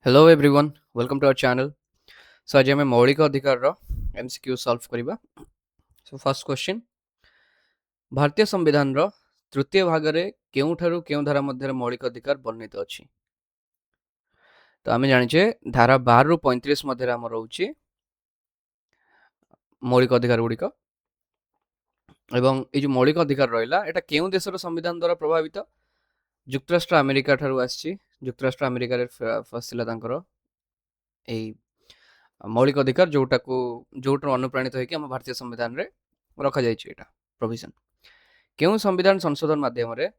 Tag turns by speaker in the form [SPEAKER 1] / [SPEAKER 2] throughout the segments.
[SPEAKER 1] Hello everyone, welcome to our channel. So आज आम मौलिक अधिकार MCQ सॉल्व करिबा. So first question, भारतीय संविधान रो तृतीय भाग रे केउठारु केउ धारा मध्य मौलिक अधिकार वर्णित अछि. तो आमे जानिछे धारा 12 रु 35 मध्य हम रहउछि मौलिक अधिकार गुड़िक एवं ए जो मौलिक अधिकार रहिला एटा केउ देशर संविधान द्वारा प्रभावित जुक्तराष्ट्र अमेरिका ठारु आछि. जुक्तराष्ट्र अमेरिका रे फसिला तांकर एई मौलिक अधिकार जोटार अनुप्राणित होकर आम भारतीय संविधान रे रखा जाइए प्रोविजन. क्यों संविधान संशोधन माध्यम रे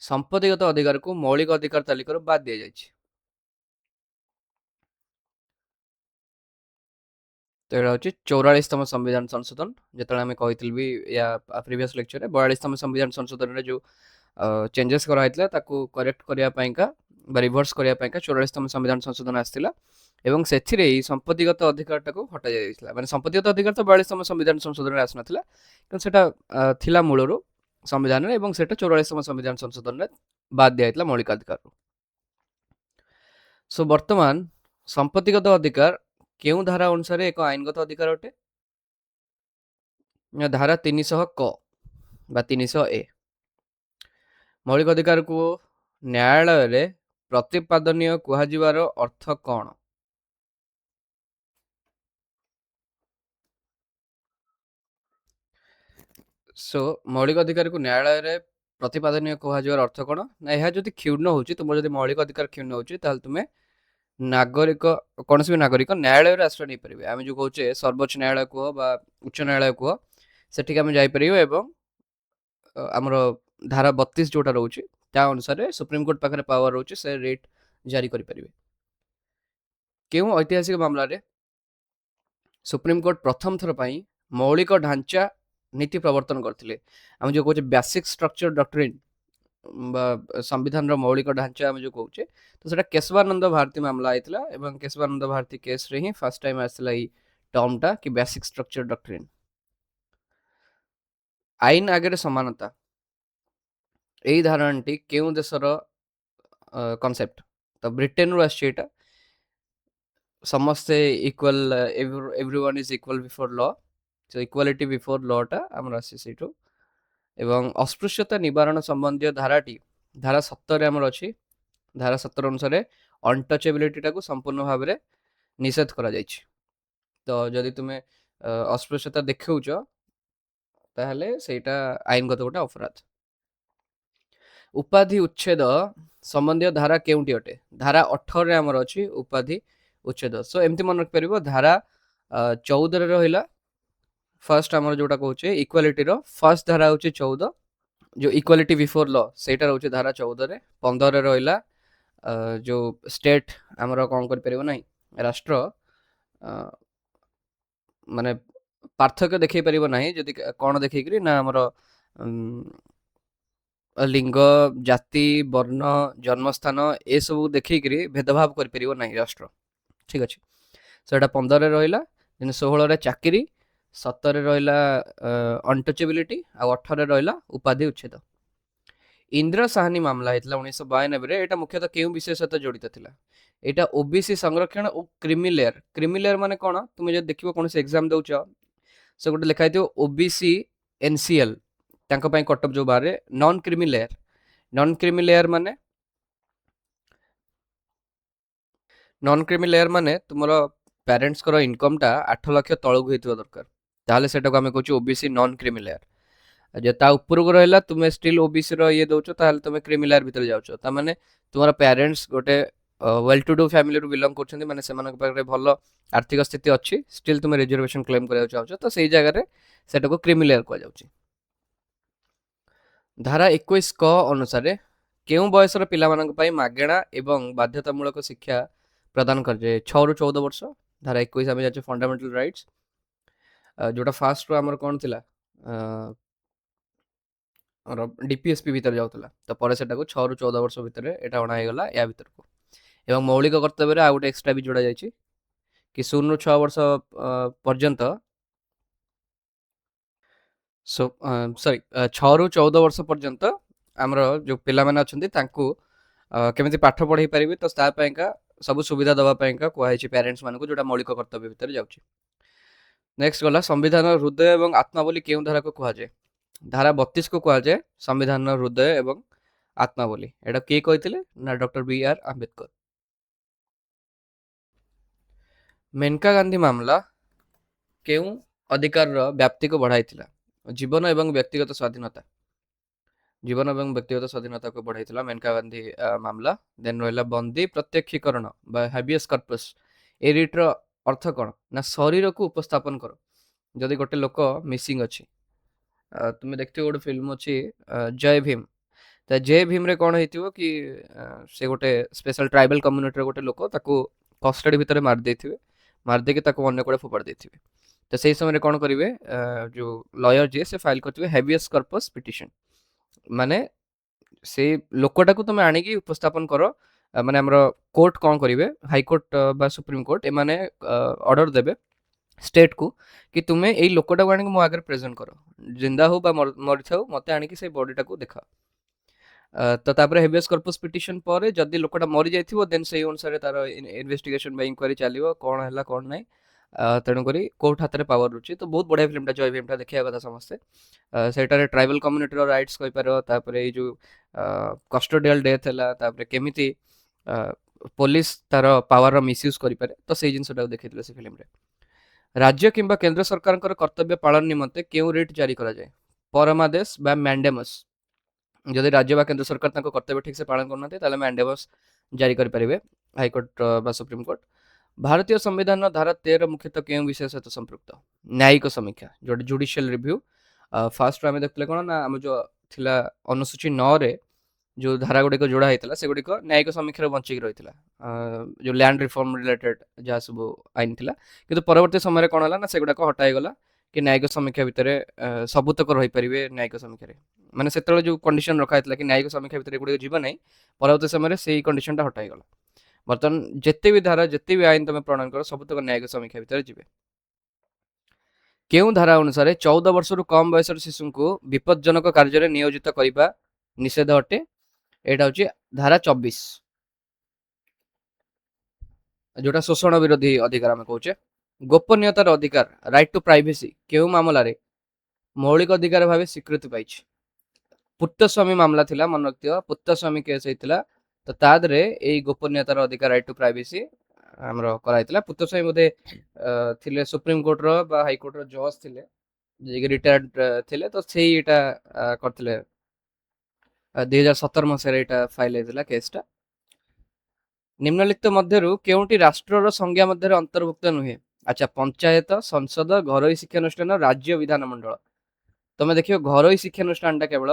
[SPEAKER 1] संपत्तिगत अधिकार को मौलिक अधिकार तालिका बाद दि जाइए. तो यहाँ हूँ 44तम संविधान संशोधन. जो आम कही भी या प्रीवियस लेक्चर रे 42तम संविधान संशोधन रे जो चेंजेस कराइला ताकू करेक्ट करने रिभर्स करने 44तम संविधान संशोधन आसाला एवं से संपत्तिगत अधिकार टाक हटा जाइए. माने संपत्तिगत अधिकार तो 42तम संविधान संशोधन आसना कि थिला मूलर संविधान एवं से 44तम संविधान संशोधन बाद दिया मौलिक अधिकार. सो वर्तमान संपत्तिगत अधिकार केउ धारा अनुसार एक आईनगत अधिकार अटे. धारा 300 क बा 300 ए मौलिक अधिकार को न्यायालय रे प्रतिपादनीय कुहाजिबार अर्थ कौन. सो मौलिक अधिकार को न्यायालय रे प्रतिपादनीय कुहाजिबार अर्थ कौन ना यह जदि क्षुण्ण होची तुम जदि मौलिक अधिकार क्षुण्ण होची ताल तुमे नागरिक कौन भी नागरिक न्यायालय रे आश्रय नहीं परिबे. आमे जो कहूचे सर्वोच्च न्यायालय को बा उच्च न्यायालय को सेठिक आमे जाई परिबे एवं हमरो धारा 32 जोटा रहउची ता अनुसार सुप्रीम कोर्ट पाखरे पावर रहउची से रेट जारी करि परिबे. केउ ऐतिहासिक मामला रे सुप्रीम कोर्ट प्रथम थर पई मौलिक ढांचा नीति प्रवर्तन करथिले. हम जो कहूचे बेसिक स्ट्रक्चर डॉक्ट्रिन बा संविधान रो मौलिक ढांचा हम जो कहूचे तो सेटा केशवानंद भारती मामला आइतला एवं केशवानंद भारती केस रे ही फर्स्ट टाइम आसला ई टर्म टा कि बेसिक स्ट्रक्चर डॉक्ट्रिन. आईन आगे समानता यही धारणाटी केउ देशर कॉन्सेप्ट तो ब्रिटेन रु आछि. एटा समस्ते equal everyone is equal before law. So equality before law टा हमर आछि सेठो एवं अस्पृश्यता निवारण संबंधी धाराटी धारा 17 रे हमर अछि. धारा 17 अनुसार अनटचेबिलिटी टाको संपूर्ण भाव में निषेध करा जाइछि. तो जदि तुमे अस्पृश्यता देखौछ ताहले सेटा आईनगत गोटे अपराध. उपाधि उच्छेद संबंधी धारा केउंटी अटे. धारा 18 रे हमर अछि उपाधि उच्छेद. सो एमती मन रख परिबो धारा 14 रे रहिला फर्स्ट हमर जोटा कहूचे इक्वालिटी रो फर्स्ट धारा होची 14 जो इक्वालिटी बिफोर लॉ सेटा रहउचे धारा 14 रे. 15 रे रहिला जो स्टेट हमर कोन कर परिबो नै राष्ट्र माने पार्थक्य देखै परिबो नै जदि कोन देखैकरी ना हमर लिंग जाति वर्ण जन्मस्थान ए सब देखैकरी भेदभाव कर परिबो नै राष्ट्र. ठीक अछि. सो एटा 15 रे रहिला. 16 रे चाकरी 17 रे रहिला अनटचेबिलिटी आ 18 रे रहिला उपाधि उच्छेद. इंदिरा साहनी मामला हेतला 1992 रे. एटा मुख्यतः केउ विषय सहित जड़ित थिला. एटा ओबीसी संरक्षण और क्रिमिलेयर. क्रिमिलेयर माने कोन तुमे जे देखिबो कोन से एग्जाम दउछ से गोटे लिखा हेतियो ओबीसी एनसीएल तांको पई कटअप जो बारे नॉन क्रिमिलेयर. नॉन क्रिमिलेयर माने तुमरो पेरेंट्स करो इनकम टा 8 लाख तळगु हेतिबा दरकार ताले सेटा को हमें कहूची ओबीसी नॉन क्रिमिलेयर. जे ता ऊपर को रहला तुमे स्टिल ओबीसी रो ये दउछ ताले तुमे क्रिमिलेयर भीतर जाउछ. ता माने तुम्हारा पेरेंट्स गोटे वेल टू डू फैमिली रु बिलोंग करछन्ती माने सेमान पाखरे भलो आर्थिक स्थिति अछि स्टिल तुमे रिजर्वेशन क्लेम करिया चाहछ तो सेही जगह रे सेटा को क्रिमिलेयर को जाउची. धारा 21 क अनुसार केउ बयसर पिला मानक पई मागेणा एवं बाध्यतामूलक शिक्षा प्रदान कर जे 6 रु 14 वर्ष. धारा 21 आमे जाचे फंडामेंटल राइट्स जोटा फास्ट रो हमर कोन थिला और डीपीएसपी भीतर जाउतला तो परे सेटा को 6 रु 14 वर्ष भीतर एटा अणा हे गला या भीतर को एवं मौलिक कर्तव्य रे आ गोटे एक्स्ट्रा भी जोड़ा जायछि कि 0 रु 6 वर्ष पर्यंत सो सॉरी 6 रु 14 वर्ष पर्यंत हमर जो पिला माने अछंती तांको केमिति पाठ पढाई परिबे तो ता पयका ସବୁ ସୁବିଧା ଦେବା ପାଇଁକା କୁହାଯାଇଛି ପ୍ୟାରେଣ୍ଟସ୍ ମାନଙ୍କୁ, ଯୋଉଟା ମୌଳିକ କର୍ତ୍ତବ୍ୟ ଭିତରେ ଯାଉଛି। ନେକ୍ସଟ ଗଲା ସମ୍ବିଧାନର ହୃଦୟ ଏବଂ ଆତ୍ମା ବୋଲି କେଉଁ ଧାରାକୁ କୁହାଯାଏ? ଧାରା 32 କୁ କୁହାଯାଏ ସମ୍ବିଧାନର ହୃଦୟ ଏବଂ ଆତ୍ମା ବୋଲି। ଏଇଟା କିଏ କହିଥିଲେ? ନା ଡକ୍ଟର B.R. ଆମ୍ବେଦକର। ମେନକା ଗାନ୍ଧୀ ମାମଲା କେଉଁ ଅଧିକାରର ବ୍ୟାପ୍ତିକୁ ବଢ଼ାଇଥିଲା? ଜୀବନ ଏବଂ ବ୍ୟକ୍ତିଗତ ସ୍ୱାଧୀନତା। ଜୀବନ ଏବଂ ବ୍ୟକ୍ତିଗତ ସ୍ୱାଧୀନତାକୁ ବଢ଼ାଇଥିଲା ମେନକା ଗାନ୍ଧୀ ମାମଲା। ଦେନ୍ ରହିଲା ବନ୍ଦୀ ପ୍ରତ୍ୟକ୍ଷୀକରଣ ବା ହାବିୟସ୍ କର୍ପସ୍। ଏ ରିଟ୍ର ଅର୍ଥ କ'ଣ? ନା ଶରୀରକୁ ଉପସ୍ଥାପନ କର। ଯଦି ଗୋଟେ ଲୋକ ମିସିଂ ଅଛି, ତୁମେ ଦେଖିଥିବ ଗୋଟେ ଫିଲ୍ମ ଅଛି ଜୟ ଭୀମ। ତ ଜୟ ଭୀମରେ କ'ଣ ହେଇଥିବ କି ସେ ଗୋଟେ ସ୍ପେଶାଲ ଟ୍ରାଇବାଲ କମ୍ୟୁନିଟିର ଗୋଟେ ଲୋକ, ତାକୁ କଷ୍ଟଡି ଭିତରେ ମାରିଦେଇଥିବେ, ମାରିଦେଇକି ତାକୁ ଅନ୍ୟ କୁଆଡ଼େ ଫୋପାଡ଼ି ଦେଇଥିବେ। ତ ସେଇ ସମୟରେ କ'ଣ କରିବେ, ଯେଉଁ ଲୟର ଯିଏ ସେ ଫାଇଲ୍ କରିଥିବେ ହାବିୟସ୍ କର୍ପସ୍ ପିଟିସନ୍, ମାନେ ସେଇ ଲୋକଟାକୁ ତମେ ଆଣିକି ଉପସ୍ଥାପନ କର। ମାନେ ଆମର କୋର୍ଟ କ'ଣ କରିବେ, ହାଇକୋର୍ଟ ବା ସୁପ୍ରିମକୋର୍ଟ, ଏମାନେ ଅର୍ଡର ଦେବେ ଷ୍ଟେଟକୁ କି ତୁମେ ଏଇ ଲୋକଟାକୁ ଆଣିକି ମୋ ଆଗରେ ପ୍ରେଜେଣ୍ଟ କର, ଜିନ୍ଦା ହଉ ବା ମରିଥାଉ, ମୋତେ ଆଣିକି ସେଇ ବଡିଟାକୁ ଦେଖାଅ। ତ ତାପରେ ହେବିୟସ୍ କର୍ପସ୍ ପିଟିସନ୍ ପରେ ଯଦି ଲୋକଟା ମରିଯାଇଥିବ, ଦେନ୍ ସେଇ ଅନୁସାରେ ତାର ଇନଭେଷ୍ଟିଗେସନ୍ ବା ଇନକ୍ୱାରି ଚାଲିବ, କ'ଣ ହେଲା କ'ଣ ନାହିଁ। ତେଣୁକରି କୋର୍ଟ ହାତରେ ପାୱାର ରହୁଛି। ତ ବହୁତ ବଢ଼ିଆ ଫିଲ୍ମଟା ଜୟ ଭୀମଟା ଦେଖିବା କଥା ସମସ୍ତେ। ସେଇଟାରେ ଟ୍ରାଇବାଲ କମ୍ୟୁନିଟିର ରାଇଟ୍ସ କହିପାରିବ, ତାପରେ ଏଇ ଯେଉଁ କଷ୍ଟୋଡିଆଲ ଡେଥ୍ ହେଲା, ତାପରେ କେମିତି ପୋଲିସ ତାର ପାୱାରର ମିସୟୁଜ୍ କରିପାରେ, ତ ସେଇ ଜିନିଷଟାକୁ ଦେଖେଇଥିଲେ ସେ ଫିଲ୍ମରେ। ରାଜ୍ୟ କିମ୍ବା କେନ୍ଦ୍ର ସରକାରଙ୍କର କର୍ତ୍ତବ୍ୟ ପାଳନ ନିମନ୍ତେ କେଉଁ ରିଟ୍ ଜାରି କରାଯାଏ? ପରମାଦେଶ ବା ମ୍ୟାଣ୍ଡେମସ୍। ଯଦି ରାଜ୍ୟ ବା କେନ୍ଦ୍ର ସରକାର ତାଙ୍କ କର୍ତ୍ତବ୍ୟ ଠିକ୍ ସେ ପାଳନ କରୁନାହାନ୍ତି, ତାହେଲେ ମ୍ୟାଣ୍ଡେମସ୍ ଜାରି କରିପାରିବେ ହାଇକୋର୍ଟ ବା ସୁପ୍ରିମକୋର୍ଟ। ଭାରତୀୟ ସମ୍ବିଧାନର ଧାରା 13 ମୁଖ୍ୟତଃ କେଉଁ ବିଷୟ ସହିତ ସମ୍ପୃକ୍ତ? ନ୍ୟାୟିକ ସମୀକ୍ଷା, ଯୋଉଟା ଜୁଡିସିଆଲ ରିଭ୍ୟୁ। ଫାର୍ଷ୍ଟରୁ ଆମେ ଦେଖୁଥିଲେ କ'ଣ ନା, ଆମ ଯେଉଁ ଥିଲା ଅନୁସୂଚୀ 9ରେ ଯେଉଁ ଧାରା ଗୁଡ଼ିକ ଯୋଡ଼ା ହେଇଥିଲା, ସେଗୁଡ଼ିକ ନ୍ୟାୟିକ ସମୀକ୍ଷାରେ ବଞ୍ଚିକି ରହିଥିଲା, ଯେଉଁ ଲ୍ୟାଣ୍ଡ ରିଫର୍ମ ରିଲେଟେଡ୍ ଯାହା ସବୁ ଆଇନ ଥିଲା। କିନ୍ତୁ ପରବର୍ତ୍ତୀ ସମୟରେ କ'ଣ ହେଲା ନା, ସେଗୁଡ଼ାକ ହଟା ହେଇଗଲା କି ନ୍ୟାୟିକ ସମୀକ୍ଷା ଭିତରେ ସବୁତକ ରହିପାରିବେ ନ୍ୟାୟିକ ସମୀକ୍ଷାରେ। ମାନେ ସେତେବେଳେ ଯେଉଁ କଣ୍ଡିସନ ରଖା ହେଇଥିଲା କି ନ୍ୟାୟିକ ସମୀକ୍ଷା ଭିତରେ ଏଗୁଡ଼ିକ ଯିବ ନାହିଁ, ପରବର୍ତ୍ତୀ ସମୟରେ ସେଇ କଣ୍ଡିସନଟା ହଟା ହେଇଗଲା। ବର୍ତ୍ତମାନ ଯେତେ ବି ଧାରା, ଯେତେ ବି ଆଇନ ତମେ ପ୍ରଣୟନ କର, ସବୁତକ ନ୍ୟାୟିକ ସମୀକ୍ଷା ଭିତରେ ଯିବେ। କେଉଁ ଧାରା ଅନୁସାରେ 14 ବର୍ଷରୁ କମ୍ ବୟସର ଶିଶୁଙ୍କୁ ବିପଜ୍ଜନକ କାର୍ଯ୍ୟରେ ନିୟୋଜିତ କରିବା ନିଷେଧ ଅଟେ? ଏଇଟା ହେଉଛି ଧାରା 24, ଯୋଉଟା ଶୋଷଣ ବିରୋଧୀ ଅଧିକାର ଆମେ କହୁଛେ। ଗୋପନୀୟତାର ଅଧିକାର, ରାଇଟ୍ ଟୁ ପ୍ରାଇଭେସି, କେଉଁ ମାମଲାରେ ମୌଳିକ ଅଧିକାର ଭାବେ ସ୍ୱୀକୃତି ପାଇଛି? ପୁତ୍ତସ୍ୱାମୀ ମାମଲା ଥିଲା, ମନେ ରଖିଥିବ, ପୁତ୍ତସ୍ୱାମୀ କେସ୍ ହେଇଥିଲା। ତ ତା ଦେହରେ ଏଇ ଗୋପନୀୟତାର ଅଧିକାର, ରାଇଟ୍ ଟୁ ପ୍ରାଇଭେସି ଆମର କରାଯାଇଥିଲା। ପୁତ୍ତସ୍ୱାମୀ ବୋଧେ ଥିଲେ ସୁପ୍ରିମକୋର୍ଟର ବା ହାଇକୋର୍ଟର ଜଜ୍ ଥିଲେ, ଯିଏକି ରିଟାୟାର୍ଡ ଥିଲେ। ତ ସେଇଟା କରିଥିଲେ 2017 ମସିହାରେ ଏଇଟା ଫାଇଲ୍ ହେଇଥିଲା କେସ୍ଟା। ନିମ୍ନଲିଖିତ ମଧ୍ୟରୁ କେଉଁଟି ରାଷ୍ଟ୍ରର ସଂଜ୍ଞା ମଧ୍ୟରେ ଅନ୍ତର୍ଭୁକ୍ତ ନୁହେଁ? ଆଚ୍ଛା, ପଞ୍ଚାୟତ, ସଂସଦ, ଘରୋଇ ଶିକ୍ଷାନୁଷ୍ଠାନ, ରାଜ୍ୟ ବିଧାନମଣ୍ଡଳ। ତମେ ଦେଖିବ ଘରୋଇ ଶିକ୍ଷାନୁଷ୍ଠାନଟା କେବଳ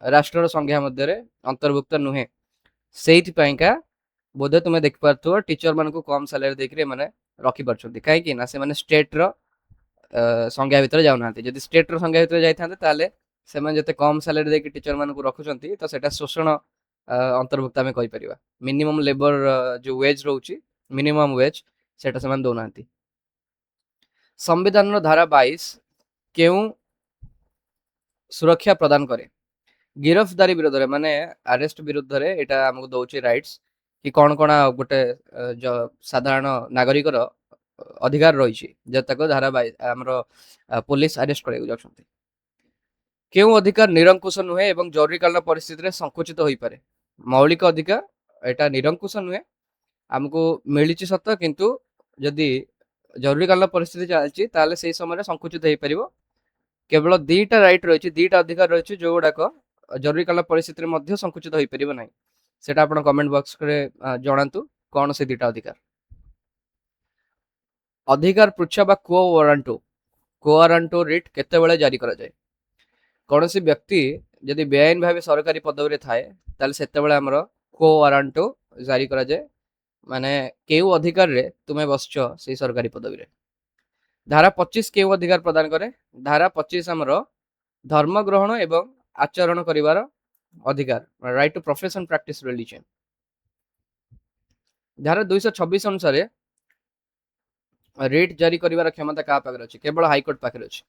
[SPEAKER 1] ରାଷ୍ଟ୍ରର ସଂଜ୍ଞା ମଧ୍ୟରେ ଅନ୍ତର୍ଭୁକ୍ତ ନୁହେଁ। ସେଇଥିପାଇଁକା ବୋଧେ ତୁମେ ଦେଖିପାରୁଥିବ ଟିଚର ମାନଙ୍କୁ କମ୍ ସାଲାରୀ ଦେଇକରି ଏମାନେ ରଖିପାରୁଛନ୍ତି। କାହିଁକି ନା ସେମାନେ ଷ୍ଟେଟ୍ର ସଂଜ୍ଞା ଭିତରେ ଯାଉନାହାନ୍ତି। ଯଦି ଷ୍ଟେଟ୍ର ସଂଜ୍ଞା ଭିତରେ ଯାଇଥାନ୍ତେ, ତାହେଲେ ସେମାନେ ଯେତେ କମ୍ ସାଲାରୀ ଦେଇକି ଟିଚର ମାନଙ୍କୁ ରଖୁଛନ୍ତି, ତ ସେଇଟା ଶୋଷଣ ଅନ୍ତର୍ଭୁକ୍ତ ଆମେ କହିପାରିବା। ମିନିମମ୍ ଲେବର ଯେଉଁ ୱେଜ୍ ରହୁଛି, ମିନିମମ୍ ୱେଜ୍, ସେଇଟା ସେମାନେ ଦେଉନାହାନ୍ତି। ସମ୍ବିଧାନର ଧାରା 22 କେଉଁ ସୁରକ୍ଷା ପ୍ରଦାନ କରେ? ଗିରଫଦାରୀ ବିରୋଧରେ, ମାନେ ଆରେଷ୍ଟ ବିରୁଦ୍ଧରେ ଏଇଟା ଆମକୁ ଦଉଛି ରାଇଟ୍ସ କି କ'ଣ କ'ଣ ଗୋଟେ ସାଧାରଣ ନାଗରିକର ଅଧିକାର ରହିଛି, ଯେ ତାକୁ ଧାରା 22 ଆମର ପୋଲିସ ଆରେଷ୍ଟ କରିବାକୁ ଯାଉଛନ୍ତି। କେଉଁ ଅଧିକାର ନିରଙ୍କୁଶ ନୁହେଁ ଏବଂ ଜରୁରୀକାଳୀନ ପରିସ୍ଥିତିରେ ସଂକୁଚିତ ହୋଇପାରେ? ମୌଳିକ ଅଧିକାର, ଏଇଟା ନିରଙ୍କୁଶ ନୁହେଁ, ଆମକୁ ମିଳିଛି ସତ, କିନ୍ତୁ ଯଦି ଜରୁରୀକାଳୀନ ପରିସ୍ଥିତି ଚାଲିଛି, ତାହେଲେ ସେଇ ସମୟରେ ସଂକୁଚିତ ହେଇପାରିବ। କେବଳ ଦିଟା ରାଇଟ୍ ରହିଛି, ଦିଟା ଅଧିକାର ରହିଛି, ଯୋଉଗୁଡାକ ଜରୁରୀକାଳୀନ ପରିସ୍ଥିତିରେ ମଧ୍ୟ ସଂକୁଚିତ ହୋଇପାରିବ ନାହିଁ। ସେଟା ଆପଣ କମେଣ୍ଟ ବକ୍ସରେ ଜଣାନ୍ତୁ କ'ଣ ସେ ଦିଟା ଅଧିକାର। ଅଧିକାର ପୃଚ୍ଛା ବା କୋ ୱାରାଣ୍ଟୋ ରିଟ୍ କେତେବେଳେ ଜାରି କରାଯାଏ? କୌଣସି ବ୍ୟକ୍ତି ଯଦି ବେଆଇନ ଭାବେ ସରକାରୀ ପଦବୀରେ ଥାଏ, ତାହେଲେ ସେତେବେଳେ ଆମର କୋ ୱାରାଣ୍ଟୋ ଜାରି କରାଯାଏ। ମାନେ କେଉଁ ଅଧିକାରରେ ତୁମେ ବସିଛ ସେଇ ସରକାରୀ ପଦବୀରେ। ଧାରା 25 କେଉଁ ଅଧିକାର ପ୍ରଦାନ କରେ? ଧାରା 25 ଆମର ଧର୍ମ ଗ୍ରହଣ ଏବଂ ଆଚରଣ କରିବାର ଅଧିକାର, right to profession practice religion. ଧାରା 226 ଅନୁସାରେ ରିଟ୍ ଜାରି କରିବାର କ୍ଷମତା କାହା ପାଖରେ ଅଛି? କେବଳ ହାଇକୋର୍ଟ ପାଖରେ ଅଛି।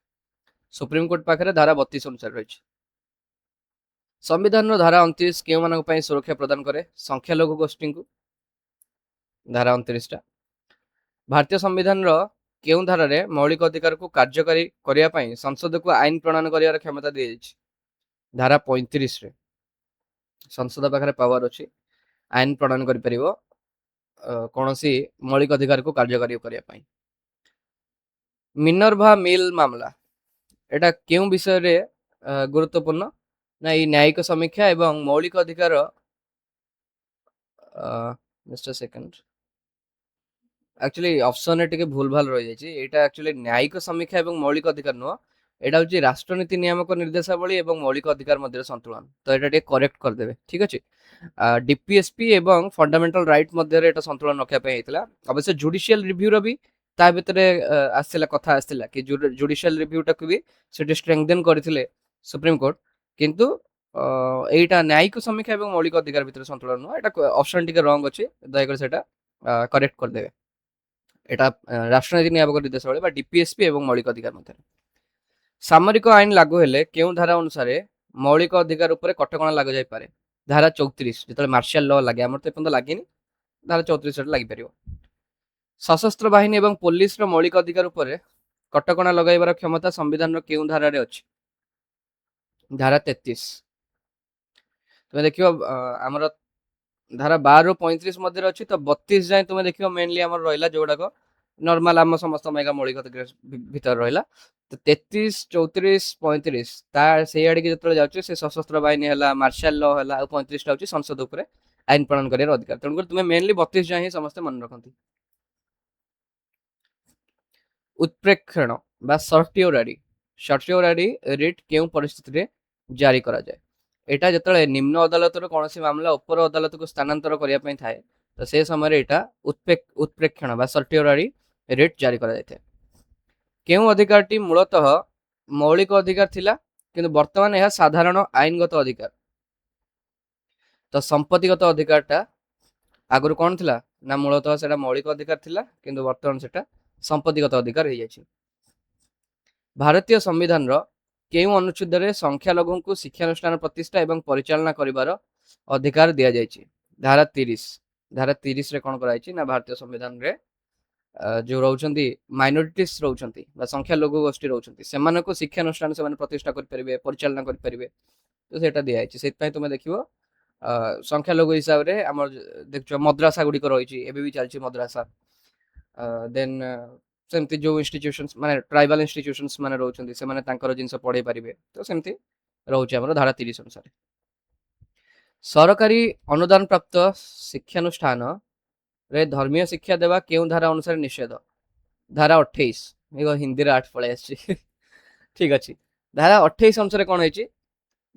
[SPEAKER 1] ସୁପ୍ରିମକୋର୍ଟ ପାଖରେ ଧାରା 32 ଅନୁସାରେ ରହିଛି। ସମ୍ବିଧାନର ଧାରା 29 କେଉଁମାନଙ୍କ ପାଇଁ ସୁରକ୍ଷା ପ୍ରଦାନ କରେ? ସଂଖ୍ୟାଲଘୁ ଗୋଷ୍ଠୀଙ୍କୁ। ଧାରା 29ଟା। ଭାରତୀୟ ସମ୍ବିଧାନର କେଉଁ ଧାରାରେ ମୌଳିକ ଅଧିକାରକୁ କାର୍ଯ୍ୟକାରୀ କରିବା ପାଇଁ ସଂସଦକୁ ଆଇନ ପ୍ରଣୟନ କରିବାର କ୍ଷମତା ଦିଆଯାଇଛି? ଧାରା 35ରେ ସଂସଦ ପାଖରେ ପାୱାର ଅଛି, ଆଇନ ପ୍ରଣୟନ କରିପାରିବ କୌଣସି ମୌଳିକ ଅଧିକାରକୁ କାର୍ଯ୍ୟକାରୀ କରିବା ପାଇଁ। ମିନର୍ଭା ମିଲ୍ ମାମଲା এটা କେଉଁ ବିଷୟରେ ଗୁରୁତ୍ୱପୂର୍ଣ୍ଣ? ନା ଏଇ ନ୍ୟାୟିକ ସମୀକ୍ଷା ଏବଂ ମୌଳିକ ଅଧିକାର just a second. ଆକ୍ଚୁଆଲି ଅପସନରେ ଟିକେ ଭୁଲ ଭାଲ ରହିଯାଇଛି। ଏଇଟା ଆକ୍ଚୁଆଲି ନ୍ୟାୟିକ ସମୀକ୍ଷା ଏବଂ ମୌଳିକ ଅଧିକାର ନୁହଁ, ଏଇଟା ହଉଛି ରାଷ୍ଟ୍ରନୀତି ନିୟାମକ ନିର୍ଦ୍ଦେଶାବଳୀ ଏବଂ ମୌଳିକ ଅଧିକାର ମଧ୍ୟରେ ସନ୍ତୁଳନ। ତ ଏଇଟା ଟିକେ କରେକ୍ଟ କରିଦେବେ, ଠିକ ଅଛି। ଡିପିଏସପି ଏବଂ ଫଣ୍ଡାମେଣ୍ଟାଲ ରାଇଟ ମଧ୍ୟରେ ଏଟା ସନ୍ତୁଳନ ରଖିବା ପାଇଁ ହେଇଥିଲା। ଅବଶ୍ୟ ଜୁଡିସିଆଲ ରିଭ୍ୟୁର ବି ତା ଭିତରେ ଆସିଥିଲା, କଥା ଆସିଥିଲା କି ଜୁଡିସିଆଲ ରିଭ୍ୟୁଟାକୁ ବି ସେଠି ଷ୍ଟ୍ରେଙ୍ଗଦେନ କରିଥିଲେ ସୁପ୍ରିମକୋର୍ଟ, କିନ୍ତୁ ଏଇଟା ନ୍ୟାୟିକ ସମୀକ୍ଷା ଏବଂ ମୌଳିକ ଅଧିକାର ଭିତରେ ସନ୍ତୁଳନ ନୁହଁ। ଏଟା ଅପସନ ଟିକେ ରଙ୍ଗ ଅଛି, ଦୟାକରି ସେଟା କରେକ୍ଟ କରିଦେବେ। এটা ରାଷ୍ଟ୍ରନୀତି ନିୟାମକ ନିର୍ଦ୍ଦେଶାବଳୀ ବା ଡିପିଏସପି ଏବଂ ମୌଳିକ ଅଧିକାର ମଧ୍ୟରେ। ସାମରିକ ଆଇନ ଲାଗୁ ହେଲେ କେଉଁ ଧାରା ଅନୁସାରେ ମୌଳିକ ଅଧିକାର ଉପରେ କଟକଣା ଲାଗୁ ଯାଇପାରେ? ଧାରା 34, ଯେତେବେଳେ ମାର୍ଶାଲ ଲ ଲାଗେ, ଆମର ତ ଏପର୍ଯ୍ୟନ୍ତ ଲାଗିନି, ଧାରା 34 ଲାଗିପାରିବ। ସଶସ୍ତ୍ର ବାହିନୀ ଏବଂ ପୋଲିସର ମୌଳିକ ଅଧିକାର ଉପରେ କଟକଣା ଲଗାଇବାର କ୍ଷମତା ସମ୍ବିଧାନର କେଉଁ ଧାରାରେ ଅଛି? ଧାରା 33। ତୁମେ ଦେଖିବ ଆମର ଧାରା 12 ରୁ 35 ମଧ୍ୟରେ ଅଛି, ତ 32 ଯାଏଁ ତୁମେ ଦେଖିବ ମେନଲି ଆମର ରହିଲା ଯୋଉଗୁଡାକ ନର୍ମାଲ ଆମ ସମସ୍ତ ମେଗା ମୌଳିକ ଅଧିକାର ଭିତରେ ରହିଲା। ତ 33, 34, 35 ତା ସେଇ ଆଡିକି ଯେତେବେଳେ ଯାଉଛି, ସେ ସଶସ୍ତ୍ର ବାହିନୀ ହେଲା, ମାର୍ଶାଲ ଲ ହେଲା, ଆଉ 35ଟା ହଉଛି ସଂସଦ ଉପରେ ଆଇନ ପ୍ରଣୟନ କରିବାର ଅଧିକାର। ତେଣୁକରି ତୁମେ ମେନଲି 32 ଯାଏଁ ହିଁ ସମସ୍ତେ ମନେ ରଖନ୍ତି। ଉତ୍ପ୍ରେକ୍ଷଣ ବା ସର୍ଟିଓରାରି ରିଟ୍ କେଉଁ ପରିସ୍ଥିତିରେ ଜାରି କରାଯାଏ? এটা ଯେତେବେଳେ ନିମ୍ନ ଅଦାଲତର କୌଣସି ମାମଲା ଉପର ଅଦାଲତକୁ ସ୍ଥାନାନ୍ତର କରିବା ପାଇଁ ଥାଏ, ତ ସେ ସମୟରେ ଏଇଟା ଉତ୍ପ୍ରେକ୍ଷଣ ବା ସର୍ଟିଓରାରି ରିଟ୍ ଜାରି କରାଯାଇଥାଏ। କେଉଁ ଅଧିକାରଟି ମୂଳତଃ ମୌଳିକ ଅଧିକାର ଥିଲା କିନ୍ତୁ ବର୍ତ୍ତମାନ ଏହା ସାଧାରଣ ଆଇନଗତ ଅଧିକାର? ତ ସମ୍ପତ୍ତିଗତ ଅଧିକାରଟା ଆଗରୁ କଣ ଥିଲା? ନା ମୂଳତଃ ସେଟା ମୌଳିକ ଅଧିକାର ଥିଲା, କିନ୍ତୁ ବର୍ତ୍ତମାନ ସେଟା ସମ୍ପତ୍ତିଗତ ଅଧିକାର ହେଇଯାଇଛି। ଭାରତୀୟ ସମ୍ବିଧାନର କେଉଁ ଅନୁଚ୍ଛେଦରେ ସଂଖ୍ୟାଲଘୁଙ୍କୁ ଶିକ୍ଷାନୁଷ୍ଠାନ ପ୍ରତିଷ୍ଠା ଏବଂ ପରିଚାଳନା କରିବାର ଅଧିକାର ଦିଆଯାଇଛି? ଧାରା 30। ଧାରା 30ରେ କଣ କରାଯାଇଛି? ନା ଭାରତୀୟ ସମ୍ବିଧାନରେ ଯୋଉ ରହୁଛନ୍ତି ମାଇନରିଟିସ୍ ରହୁଛନ୍ତି ବା ସଂଖ୍ୟାଲଘୁ ଗୋଷ୍ଠୀ ରହୁଛନ୍ତି, ସେମାନଙ୍କୁ ଶିକ୍ଷାନୁଷ୍ଠାନ ସେମାନେ ପ୍ରତିଷ୍ଠା କରିପାରିବେ, ପରିଚାଳନା କରିପାରିବେ, ତ ସେଇଟା ଦିଆଯାଇଛି। ସେଥିପାଇଁ ତୁମେ ଦେଖିବ ସଂଖ୍ୟାଲଘୁ ହିସାବରେ ଆମର ଦେଖୁଛ ମଦ୍ରାସା ଗୁଡ଼ିକ ରହିଛି, ଏବେ ବି ଚାଲିଛି ମଦ୍ରାସା। ଦେନ୍ ସେମିତି ଯୋଉ ଇନଷ୍ଟିଟ୍ୟୁସନ୍ସ ମାନେ ଟ୍ରାଇବାଲ ଇନଷ୍ଟିଟ୍ୟୁସନ୍ସ ମାନେ ରହୁଛନ୍ତି, ସେମାନେ ତାଙ୍କର ଜିନିଷ ପଢେଇ ପାରିବେ, ତ ସେମିତି ରହୁଛି ଆମର ଧାରା 30 ଅନୁସାରେ। ସରକାରୀ ଅନୁଦାନ ପ୍ରାପ୍ତ ଶିକ୍ଷାନୁଷ୍ଠାନରେ ଧର୍ମୀୟ ଶିକ୍ଷା ଦେବା କେଉଁ ଧାରା ଅନୁସାରେ ନିଷେଧ? ଧାରା 28। ହିନ୍ଦୀରେ 8 ପଳେଇ ଆସିଛି ଠିକ ଅଛି। ଧାରା 28 ଅନୁସାରେ କଣ ହେଇଛି?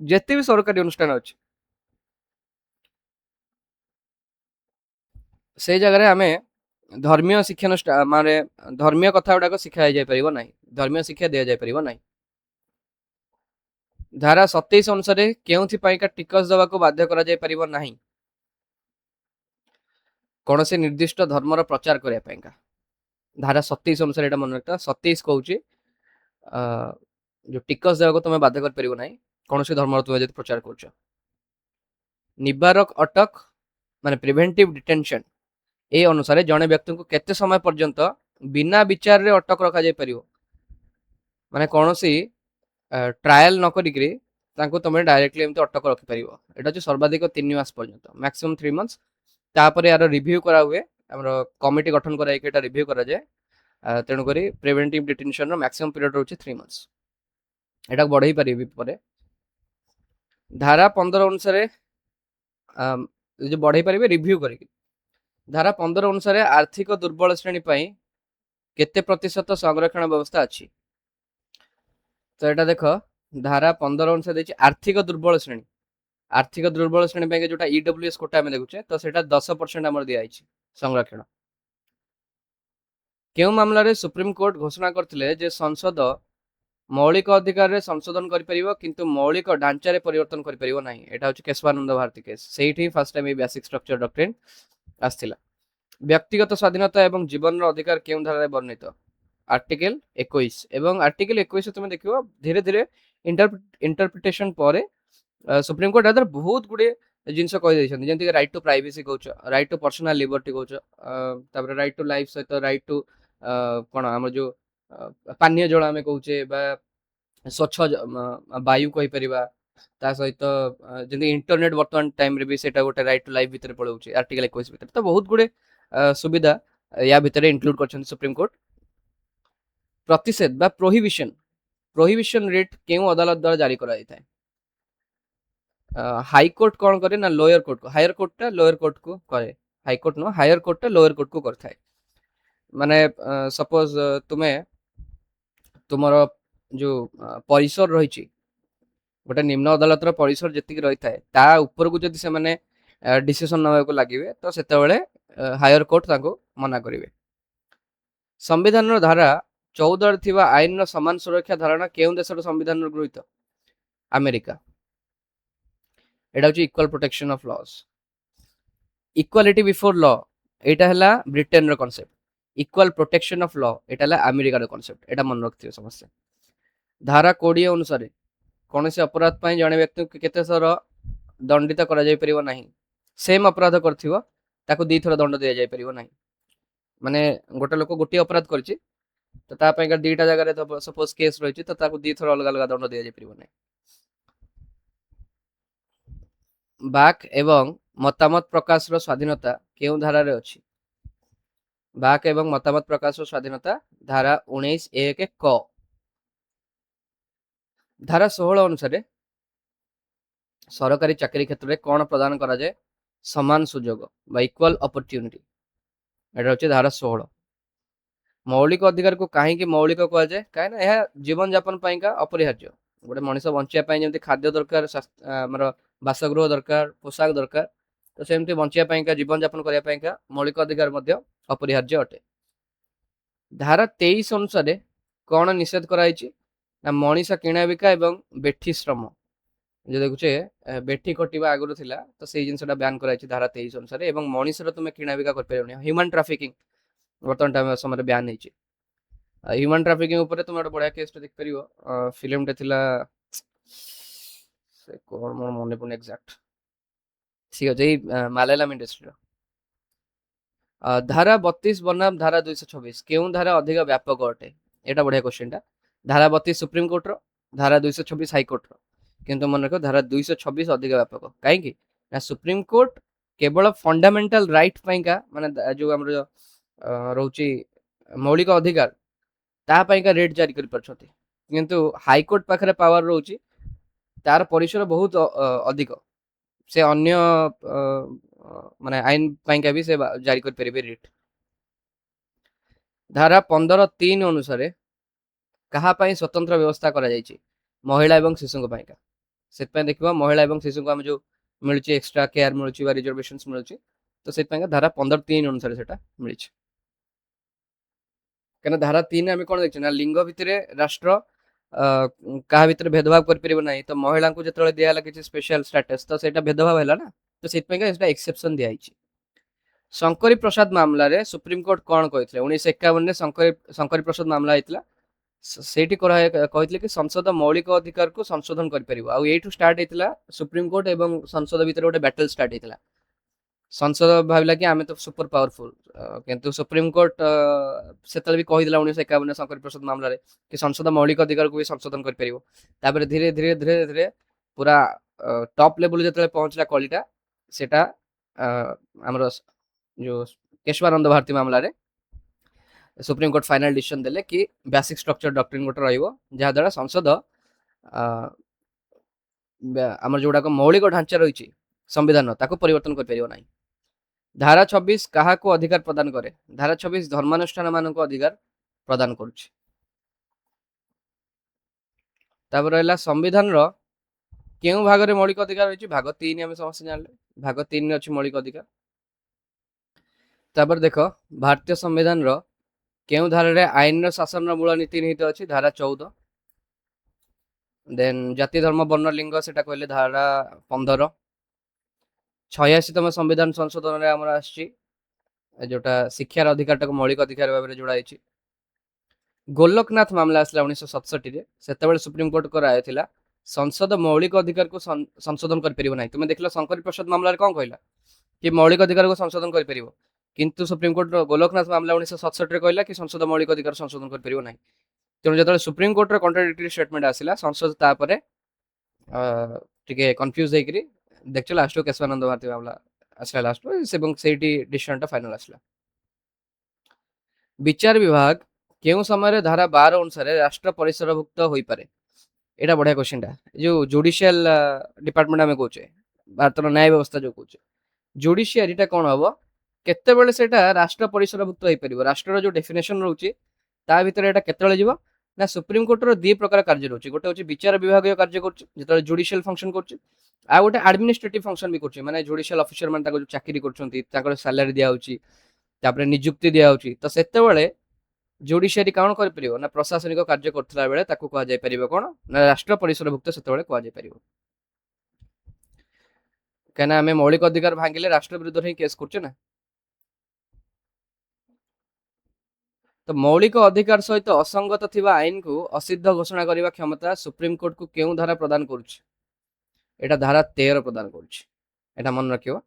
[SPEAKER 1] ଯେତେ ବି ସରକାରୀ ଅନୁଷ୍ଠାନ ଅଛି, ସେଇ ଜାଗାରେ ଆମେ ଧର୍ମୀୟ ଶିକ୍ଷାନୁଷ୍ଠାନ ମାନେ ଧର୍ମୀୟ କଥା ଗୁଡାକ ଶିକ୍ଷା ଯାଇପାରିବ ନାହିଁ, ଧର୍ମୀୟ ଶିକ୍ଷା ଦିଆଯାଇପାରିବ ନାହିଁ। ଧାରା 27 ଅନୁସାରେ କେଉଁଥିପାଇଁକା ଟିକସ ଦେବାକୁ ବାଧ୍ୟ କରାଯାଇ ପାରିବ ନାହିଁ? କୌଣସି ନିର୍ଦ୍ଦିଷ୍ଟ ଧର୍ମର ପ୍ରଚାର କରିବା ପାଇଁକା। ଧାରା 27 ଅନୁସାରେ ଏଟା ମନେ ରଖିଥା। 27 କହୁଛି ଯୋଉ ଟିକସ ଦେବାକୁ ତମେ ବାଧ୍ୟ କରିପାରିବ ନାହିଁ କୌଣସି ଧର୍ମର ତୁମେ ଯଦି ପ୍ରଚାର କରୁଛ। ନିବାରକ ଅଟକ ମାନେ ପ୍ରିଭେଣ୍ଟିଭ ଡିଟେନସନ, ଏ ଅନୁସାରେ ଜଣେ ବ୍ୟକ୍ତିଙ୍କୁ କେତେ ସମୟ ପର୍ଯ୍ୟନ୍ତ ବିନା ବିଚାରରେ ଅଟକ ରଖାଯାଇ ପାରିବ? ମାନେ କୌଣସି ଟ୍ରାଏଲ ନ କରିକି ତାଙ୍କୁ ତମେ ଡାଇରେକ୍ଟଲି ଏମିତି ଅଟକ ରଖିପାରିବ। ଏଟା ହଉଛି ସର୍ବାଧିକ 3 ମାସ ପର୍ଯ୍ୟନ୍ତ, ମ୍ୟାକ୍ସିମମ୍ 3 months। ତାପରେ ୟାର ରିଭ୍ୟୁ କରା ହୁଏ, ଆମର କମିଟି ଗଠନ କରାଯାଇକି ଏଟା ରିଭ୍ୟୁ କରାଯାଏ। ତେଣୁକରି ପ୍ରିଭେଣ୍ଟିଭ ଡିଟେନସନର ମ୍ୟାକ୍ସିମମ୍ ପିରିୟଡ଼ ରହୁଛି 3 months। ଏଟାକୁ ବଢେଇ ପାରିବି ପରେ। ଧାରା 15 ଅନୁସାରେ ବଢେଇ ପାରିବେ ରିଭ୍ୟୁ କରିକି। ଧାରା 15 ଅନୁସାରେ ଆର୍ଥିକ ଦୁର୍ବଳ ଶ୍ରେଣୀ ପାଇଁ କେତେ ପ୍ରତିଶତ ସଂରକ୍ଷଣ ବ୍ୟବସ୍ଥା ଅଛି? ତ ଏଟା ଦେଖ, ଧାରା 15 ଅନୁସାରେ ଦେଇଛି ଆର୍ଥିକ ଦୁର୍ବଳ ଶ୍ରେଣୀ। ଆର୍ଥିକ ଦୁର୍ବଳ ଶ୍ରେଣୀ ପାଇଁ ଯୋଉଟା ଇଡବ୍ଲ୍ୟୁଏସ୍ କୋଟା ଆମେ ଦେଖୁଛେ, ତ ସେଟା 10% ଆମର ଦିଆଯାଇଛି ସଂରକ୍ଷଣ। କେଉଁ ମାମଲାରେ ସୁପ୍ରିମକୋର୍ଟ ଘୋଷଣା କରିଥିଲେ ଯେ ସଂସଦ ମୌଳିକ ଅଧିକାରରେ ସଂଶୋଧନ କରିପାରିବ କିନ୍ତୁ ମୌଳିକ ଢାଞ୍ଚାରେ ପରିବର୍ତ୍ତନ କରିପାରିବ ନାହିଁ? ଏଟା ହଉଛି କେଶବାନନ୍ଦ ଭାରତୀ କେସ୍। ସେଇଠି ଫାର୍ଷ୍ଟ ଟାଇମ୍ এই ବେସିକ୍ ଷ୍ଟ୍ରକ୍ଚର ଡକ୍ଟ୍ରିନ୍ ଆସିଥିଲା। ବ୍ୟକ୍ତିଗତ ସ୍ୱାଧୀନତା ଏବଂ ଜୀବନର ଅଧିକାର କେଉଁ ଧାରାରେ ବର୍ଣ୍ଣିତ? ଆର୍ଟିକଲ 21। ଏବଂ ଆର୍ଟିକଲ 21 ତୁମେ ଦେଖିବ ଧୀରେ ଧୀରେ ଇଣ୍ଟରପ୍ରିଟେସନ ପରେ ସୁପ୍ରିମକୋର୍ଟ ବହୁତ ଗୁଡିଏ ଜିନିଷ କହିଦେଇଛନ୍ତି, ଯେମିତିକି ରାଇଟ୍ ଟୁ ପ୍ରାଇଭେସି କହୁଛ, ରାଇଟ୍ ଟୁ ପର୍ସନାଲ ଲିବର୍ଟି କହୁଛ, ତାପରେ ରାଇଟ୍ ଟୁ ଲାଇଫ୍ ସହିତ ରାଇଟ୍ ଟୁ କ'ଣ ଆମର ଯୋଉ ପାନୀୟ ଜଳ ଆମେ କହୁଛେ, ବା ସ୍ୱଚ୍ଛ ବାୟୁ କହିପାରିବା, ତା ସହିତ ଯେମିତି ଇଣ୍ଟରନେଟ୍ ବର୍ତ୍ତମାନ ଟାଇମରେ ବି ସେଇଟା ଗୋଟେ ରାଇଟ୍ ଟୁ ଲାଇଫ୍ ଭିତରେ ପଳାଉଛି ଆର୍ଟିକଲ 21 ଭିତରେ। ତ ବହୁତ ଗୁଡେ ସୁବିଧା ୟା ଭିତରେ ଇନକ୍ଲୁଡ କରିଛନ୍ତି ସୁପ୍ରିମକୋର୍ଟ। ପ୍ରତିଷେଧ ବା ପ୍ରୋହିବିଶନ ରିଟ୍ କେଉଁ ଅଦାଲତ ଦ୍ୱାରା ଜାରି କରାଯାଇଥାଏ? ହାଇକୋର୍ଟ କ'ଣ କରେ ନା ଲୋୟର କୋର୍ଟକୁ, ହାୟର କୋର୍ଟଟା ଲୋୟର କୋର୍ଟକୁ କରେ, ହାଇକୋର୍ଟ ନୁହଁ, ହାୟର କୋର୍ଟଟା ଲୋୟର କୋର୍ଟକୁ କରିଥାଏ। ମାନେ ସପୋଜ ତୁମେ ତୁମର ଯୋଉ ପରିସର ରହିଛି, ଗୋଟେ ନିମ୍ନ ଅଦାଲତର ପରିସର ଯେତିକି ରହିଥାଏ ତା ଉପରକୁ ଯଦି ସେମାନେ ଡିସିସନ ନେବାକୁ ଲାଗିବେ ତ ସେତେବେଳେ ହାୟର କୋର୍ଟ ତାଙ୍କୁ ମନା କରିବେ। ସମ୍ବିଧାନର ଧାରା 14ରେ ଥିବା ଆଇନର ସମାନ ସୁରକ୍ଷା ଧାରଣା କେଉଁ ଦେଶର ସମ୍ବିଧାନର ଗୃହୀତ? ଆମେରିକା। ଏଇଟା ହଉଛି equal protection of laws. Equality before law ଏଇଟା ହେଲା ବ୍ରିଟେନର concept, equal protection of law ଏଇଟା ହେଲା ଆମେରିକାର କନସେପ୍ଟ, ଏଇଟା ମନେ ରଖିଥିବେ ସମସ୍ତେ। ଧାରା 20 ଅନୁସାରେ କୌଣସି ଅପରାଧ ପାଇଁ ଜଣେ ବ୍ୟକ୍ତିକୁ କେତେ ଥର ଦଣ୍ଡିତ କରାଯାଇ ପାରିବ ନାହିଁ? ସେମ୍ ଅପରାଧ କରିଥିବ ତାକୁ 2 ଥର ଦଣ୍ଡ ଦିଆଯାଇ ପାରିବ ନାହିଁ। ମାନେ ଗୋଟେ ଲୋକ ଗୋଟିଏ ଅପରାଧ କରିଛି ତ ତା ପାଇଁକା 2ଟା ଜାଗାରେ ସପୋଜ କେସ୍ ରହିଛି ତ ତାକୁ 2 ଥର ଅଲଗା ଅଲଗା ଦଣ୍ଡ ଦିଆଯାଇ ପାରିବ ନାହିଁ। ବାକ୍ ଏବଂ ମତାମତ ପ୍ରକାଶର ସ୍ୱାଧୀନତା କେଉଁ ଧାରାରେ ଅଛି? ବାକ୍ ଏବଂ ମତାମତ ପ୍ରକାଶର ସ୍ୱାଧୀନତା ଧାରା 19(1) କ। ଧାରା 16 ଅନୁସାରେ ସରକାରୀ ଚାକିରି କ୍ଷେତ୍ରରେ କ'ଣ ପ୍ରଦାନ କରାଯାଏ? ସମାନ ସୁଯୋଗ ବା ଇକ୍ୱାଲ ଅପରଚ୍ୟୁନିଟି, ଏଟା ହଉଛି ଧାରା 16। ମୌଳିକ ଅଧିକାରକୁ କାହିଁକି ମୌଳିକ କୁହାଯାଏ? କାହିଁକି ନା ଏହା ଜୀବନ ଯାପନ ପାଇଁକା ଅପରିହାର୍ଯ୍ୟ। ଗୋଟେ ମଣିଷ ବଞ୍ଚିବା ପାଇଁ ଯେମିତି ଖାଦ୍ୟ ଦରକାର, ଆମର ବାସଗୃହ ଦରକାର, ପୋଷାକ ଦରକାର, ତ ସେମିତି ବଞ୍ଚିବା ପାଇଁକା, ଜୀବନ ଯାପନ କରିବା ପାଇଁକା ମୌଳିକ ଅଧିକାର ମଧ୍ୟ ଅପରିହାର୍ଯ୍ୟ ଅଟେ। ଧାରା 23 ଅନୁସାରେ କ'ଣ ନିଷେଧ କରାଯାଇଛି? ନା ମଣିଷ କିଣାବିକା ଏବଂ ବେଠି ଶ୍ରମ, ଯେ ଦେଖୁଛେ ବେଠି ଖଟିବା ଆଗରୁ ଥିଲା ତ ସେଇ ଜିନିଷଟା ବ୍ୟାନ୍ କରାଯାଇଛି ଧାରା 23 ଅନୁସାରେ, ଏବଂ ମଣିଷର ତୁମେ କିଣାବିକା କରିପାରିବନି। ହ୍ୟୁମାନ ଟ୍ରାଫିକିଂ ବର୍ତ୍ତମାନ ସମୟରେ ବ୍ୟାନ୍ ହେଇଛି। ହ୍ୟୁମାନ ଟ୍ରାଫିକିଂ ଉପରେ ତୁମେ ଗୋଟେ ବଢିଆ କେସଟେ ଦେଖିପାରିବ, ଫିଲ୍ମଟେ ଥିଲା, ସେ କ'ଣ ମୋର ମନେ ପଡୁନି ଏକ୍ସାକ୍ଟ, ଠିକ ଅଛି, ଏଇ ମାଲାୟାଲମ ଇଣ୍ଡଷ୍ଟ୍ରିର। ଧାରା 32 ବନାମ ଧାରା 226 କେଉଁ ଧାରା ଅଧିକ ବ୍ୟାପକ ଅଟେ? ଏଇଟା ବଢିଆ କ୍ୱେଶ୍ଚିନ୍ଟା। ଧାରା 32 ସୁପ୍ରିମକୋର୍ଟର, ଧାରା 226 ହାଇକୋର୍ଟର, କିନ୍ତୁ ମନେ ରଖ ଧାରା 226 ଅଧିକ ବ୍ୟାପକ। କାହିଁକି ନା ସୁପ୍ରିମକୋର୍ଟ କେବଳ ଫଣ୍ଡାମେଣ୍ଟାଲ ରାଇଟ୍ ପାଇଁକା, ମାନେ ଯୋଉ ଆମର ରହୁଛି ମୌଳିକ ଅଧିକାର ତା ପାଇଁକା ରେଟ୍ ଜାରି କରିପାରୁଛନ୍ତି, କିନ୍ତୁ ହାଇକୋର୍ଟ ପାଖରେ ପାୱାର ରହୁଛି, ତାର ପରିସର ବହୁତ ଅଧିକ, ସେ ଅନ୍ୟ ମାନେ ଆଇନ ପାଇଁକା ବି ସେ ଜାରି କରିପାରିବେ ରିଟ୍। ଧାରା 15(3) ଅନୁସାରେ କାହା ପାଇଁ ସ୍ୱତନ୍ତ୍ର ବ୍ୟବସ୍ଥା କରାଯାଇଛି? ମହିଳା ଏବଂ ଶିଶୁଙ୍କ ପାଇଁକା। ସେଥିପାଇଁ ଦେଖିବା ମହିଳା ଏବଂ ଶିଶୁଙ୍କୁ ଆମେ ଯୋଉ ମିଳୁଛି ଏକ୍ସଟ୍ରା କେୟାର ମିଳୁଛି ବା ରିଜର୍ଭେସନ୍ସ ମିଳୁଛି, ତ ସେଥିପାଇଁ ଧାରା 15(3) ଅନୁସାରେ ସେଟା ମିଳିଛି। କାରଣ ଧାରା 3 ଆମେ କ'ଣ ଦେଖିଛୁ ନା ଲିଙ୍ଗ ଭିତରେ ରାଷ୍ଟ୍ର କାହା ଭିତରେ ଭେଦଭାବ କରିପାରିବ ନାହିଁ, ତ ମହିଳାଙ୍କୁ ଯେତେବେଳେ ଦିଆହେଲା କିଛି ସ୍ପେଶାଲ ଷ୍ଟାଟସ ତ ସେଇଟା ଭେଦଭାବ ହେଲା ନା, ତ ସେଥିପାଇଁକା ଏଟା ଏକ୍ସେପସନ ଦିଆଯାଇଛି। ଶଙ୍କରୀ ପ୍ରସାଦ ମାମଲାରେ ସୁପ୍ରିମକୋର୍ଟ କ'ଣ କହିଥିଲେ? 1951ରେ ଶଙ୍କରୀ ପ୍ରସାଦ ମାମଲା ହେଇଥିଲା, ସେଇଠି କହିଥିଲେ କି ସଂସଦ ମୌଳିକ ଅଧିକାରକୁ ସଂଶୋଧନ କରିପାରିବ, ଆଉ ଏଇଠୁ ଷ୍ଟାର୍ଟ ହେଇଥିଲା ସୁପ୍ରିମକୋର୍ଟ ଏବଂ ସଂସଦ ଭିତରେ ଗୋଟେ ବ୍ୟାଟଲ ଷ୍ଟାର୍ଟ ହେଇଥିଲା। ସଂସଦ ଭାବିଲା କି ଆମେ ତ ସୁପର ପାୱାରଫୁଲ, କିନ୍ତୁ ସୁପ୍ରିମକୋର୍ଟ ସେତେବେଳେ ବି କହିଥିଲା 1951 ଶଙ୍କରୀ ପ୍ରସାଦ ମାମଲାରେ କି ସଂସଦ ମୌଳିକ ଅଧିକାରକୁ ବି ସଂଶୋଧନ କରିପାରିବ। ତାପରେ ଧୀରେ ଧୀରେ ଧୀରେ ଧୀରେ ପୁରା ଟପ୍ ଲେବୁଲ ଯେତେବେଳେ ପହଞ୍ଚିଲା କଳିଟା, ସେଟା ଆମର ଯୋଉ କେଶବାନନ୍ଦ ଭାରତୀ ମାମଲାରେ ସୁପ୍ରିମକୋର୍ଟ ଫାଇନାଲ डिसीजन देले कि बेसिक स्ट्रक्चर डॉक्ट्रिन गोटे रहिबो, जहा द्वारा संसद हमर जोडाको मौलिक ढांचा रहिछि संविधान ताको परिवर्तन कर परियो नाही। धारा 26 काहाको अधिकार प्रदान करे? धारा 26 धर्मानुष्ठान मानको अधिकार प्रदान करूछि। तापर रहला संविधान रो केउ भाग रे मौलिक अधिकार रहिछि? भाग 3 हम समस्त जानले, भाग 3 रे अछि मौलिक अधिकार। तापर देखो भारतीय संविधान रो केउ धारा रे आईन रो शासन रो मूल नीति निहित अछि? धारा 14। देन जाति धर्म वर्ण लिंग सेटा कहले धारा 15। 86तम संविधान संशोधन रे हमर आछि जोटा शिक्षार अधिकार मौलिक अधिकार भाव में जोड़ा गोलकनाथ मामला आसला 1967 रे, सेतेबेले सुप्रीम कोर्ट को राय थिला संसद मौलिक अधिकार को संशोधन कर ना। तुम देखल शंकर प्रसाद मामला कौन कहला कि मौलिक अधिकार को संशोधन कर किंतु सुप्रीमकोर्ट गोलकनाथ मामला 1967 कहला कि संसद मौलिक अधिकार संशोधन कर ना। तेणु जो सुप्रीमकोर्ट कंट्राडिक्टरी स्टेटमेंट आसला संसद तापर टिके कन्फ्यूज होकर देख लास्ट केशवानंद भारती मामला आसला लास्ट से डिसीजन फाइनल आसला। विचार विभाग केउ समय धारा 12 अनुसार राष्ट्र परिसरभुक्त हो पारे। एटा बढ़िया क्वेश्चन टा जो जुडिशियल डिपार्टमेंट आम कहे भारत न्याय व्यवस्था जो कहे जुडिशियरी कौन हम केते सेटा राष्ट्र परिसरभुक्त हो पार राष्ट्र जो डेफिनेशन रोचे ता भीतर एटा केते जीव ना सुप्रीमकोर्ट दी प्रकार कार्य रोचे गोटे हूँ विचार विभाग कार्य कर जुडिशियल फंक्शन कर आ गोटे एडमिनिस्ट्रेटिव फंक्शन भी कर माने जुडिशियल ऑफिसर मान जो चाकरी कर सैलरी दिया निजुक्ति दिया तो सेते जुडिशियरी कौन कर ना प्रशासनिक कार्य करथिला बेले ताकू कहा जाय परिबो कोन ना राष्ट्र परिसरभुक्त सेते बेले कहा जाय परिबो कहना आमे मौलिक अधिकार भांगिले राष्ट्र विरुद्ध ही केस करछे ना। तो मौलिक अधिकार सहित असंगत थिबा आईन को असिद्ध घोषणा करने क्षमता सुप्रीमकोर्ट को केउ धारा प्रदान करुछि एटा धारा 13 प्रदान करुछि एटा मन रखियो।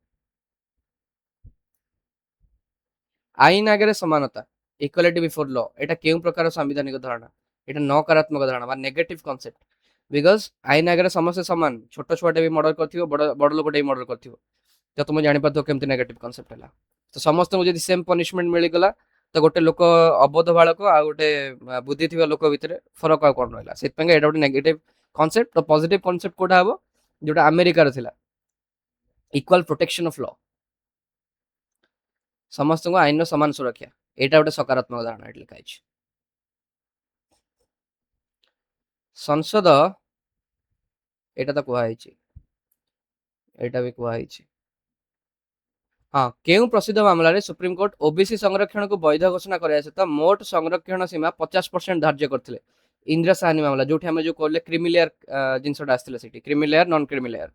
[SPEAKER 1] आईन आगे समानता इक्वालिटी बिफोर लॉ एटा केउ प्रकार संवैधानिक धारणा एटा नकारात्मक धारणा बा नेगेटिव कांसेप्ट बिकॉज आईन आगे समस्त समान छोट छुआटे भी मर्डर करथिबो बड़ लोकटे भी मर्डर करथिबो तो तुम जानि पाथो केमति नेगेटिव कांसेप्ट हला तो समस्त को जदी सेम पनिशमेंट मिली गला तो गोटे लोक अबोध बालक आ गोटे बुद्धि थिबा लोक भितर फरक आ कोन रहला सेत पंगे एटा गोटे नेगेटिव कांसेप्ट तो पॉजिटिव कांसेप्ट कोडा हबो जोटा अमेरिका रे थिला इक्वल प्रोटेक्शन ऑफ लॉ समस्त को आईन समान सुरक्षा एटा गोटे सकारात्मक धारणा लिखा है। संसद एटा तो कुआ एटा भी कुआ हाँ केउ प्रसिद्ध मामला रे सुप्रीम कोर्ट ओबीसी संरक्षण को वैध घोषणा कराया सहित मोट संरक्षण सीमा 50% धार्य करथिले इंदिरा साहनी मामला जोठी हम जो कहले क्रिमिलेयर जिनसटा आस्थिले सेठी क्रिमिलेयर नॉन क्रिमिलेयर